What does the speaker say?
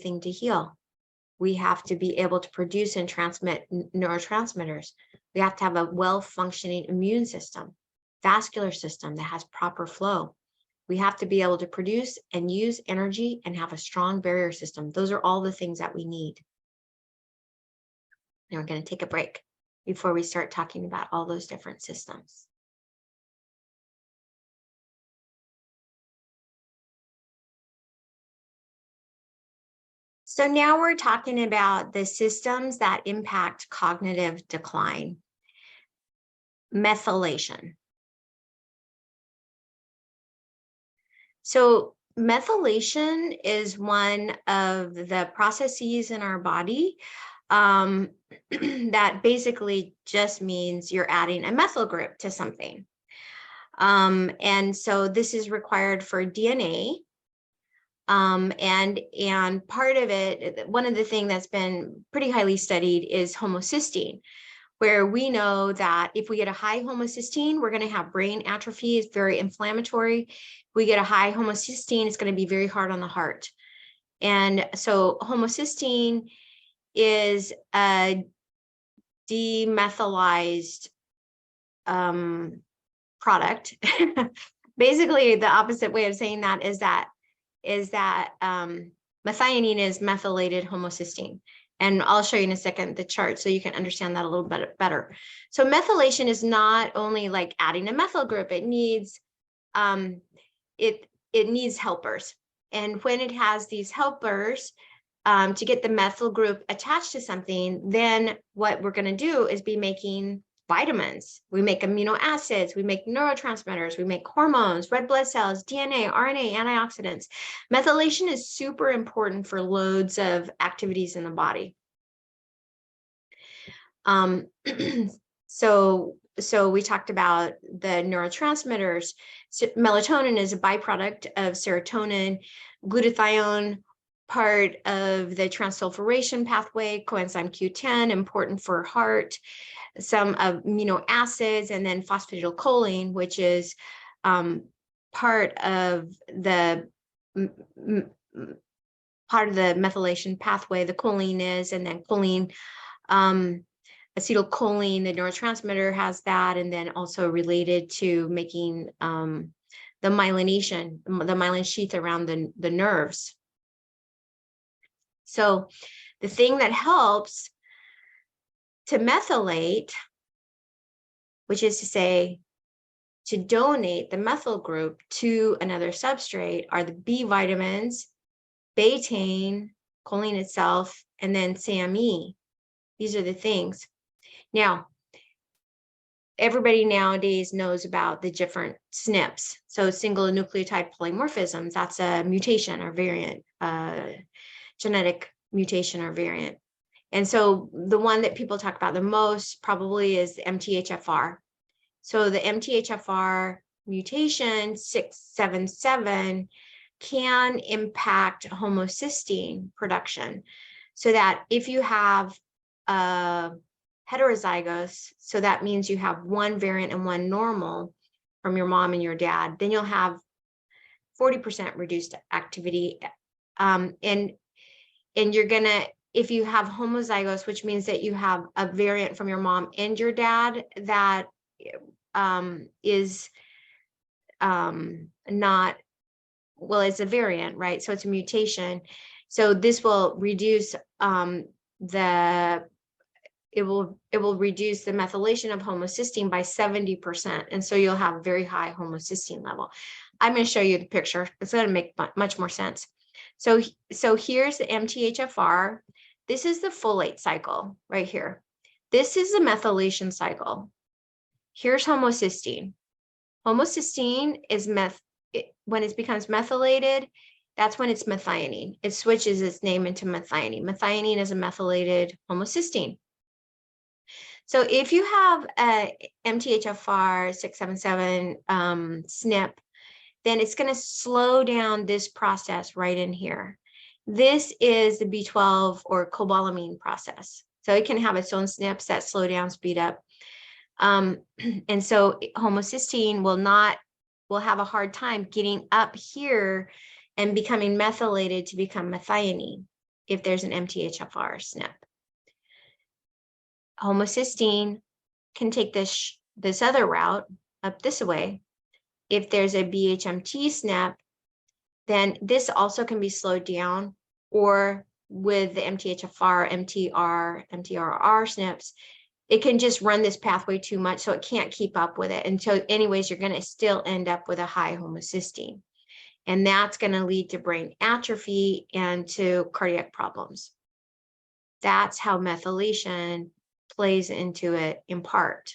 thing to heal. We have to be able to produce and transmit neurotransmitters. We have to have a well-functioning immune system, vascular system that has proper flow. We have to be able to produce and use energy and have a strong barrier system. Those are all the things that we need. Now we're going to take a break before we start talking about all those different systems. So now we're talking about the systems that impact cognitive decline. Methylation. So methylation is one of the processes in our body that basically just means you're adding a methyl group to something. And so this is required for DNA. And part of it, one of the things that's been pretty highly studied is homocysteine, where we know that if we get a high homocysteine, we're going to have brain atrophy. It's very inflammatory. If we get a high homocysteine, it's going to be very hard on the heart. And so homocysteine is a demethylized product. Basically, the opposite way of saying that is that methionine is methylated homocysteine. And I'll show you in a second the chart so you can understand that a little bit better. So methylation is not only like adding a methyl group, it needs it needs helpers. And when it has these helpers to get the methyl group attached to something, then what we're going to do is be making vitamins. We make amino acids, we make neurotransmitters, we make hormones, red blood cells, DNA, RNA, antioxidants. Methylation is super important for loads of activities in the body. So we talked about the neurotransmitters. So melatonin is a byproduct of serotonin, glutathione, part of the transsulfuration pathway, coenzyme Q10, important for heart, some amino acids, and then phosphatidylcholine, which is part of the methylation pathway. The choline is, and then choline, acetylcholine, the neurotransmitter has that, and then also related to making the myelination, the myelin sheath around the nerves. So the thing that helps to methylate, which is to say, to donate the methyl group to another substrate, are the B vitamins, betaine, choline itself, and then SAMe. These are the things. Now, everybody nowadays knows about the different SNPs. So single nucleotide polymorphisms, that's a mutation or variant, genetic mutation or variant. And so the one that people talk about the most probably is the MTHFR. So the MTHFR mutation 677 can impact homocysteine production. So that if you have heterozygous, so that means you have one variant and one normal from your mom and your dad, then you'll have 40% reduced activity. And you're gonna, if you have homozygous, which means that you have a variant from your mom and your dad that is not, well, it's a variant, right? So it's a mutation. So this will reduce it will reduce the methylation of homocysteine by 70%. And so you'll have a very high homocysteine level. I'm going to show you the picture. It's going to make much more sense. So here's the MTHFR. This is the folate cycle right here. This is the methylation cycle. Here's homocysteine. Homocysteine is when it becomes methylated, that's when it's methionine. It switches its name into methionine. Methionine is a methylated homocysteine. So if you have a MTHFR 677 SNP, then it's going to slow down this process right in here. This is the B12 or cobalamin process. So it can have its own SNPs that slow down, speed up. And so homocysteine will have a hard time getting up here and becoming methylated to become methionine. if there's an MTHFR SNP. Homocysteine can take this other route up this way. If there's a BHMT SNP, then this also can be slowed down, or with the MTHFR, MTRR SNPs, it can just run this pathway too much, so it can't keep up with it. And so anyways, you're going to still end up with a high homocysteine. And that's going to lead to brain atrophy and to cardiac problems. That's how methylation plays into it in part.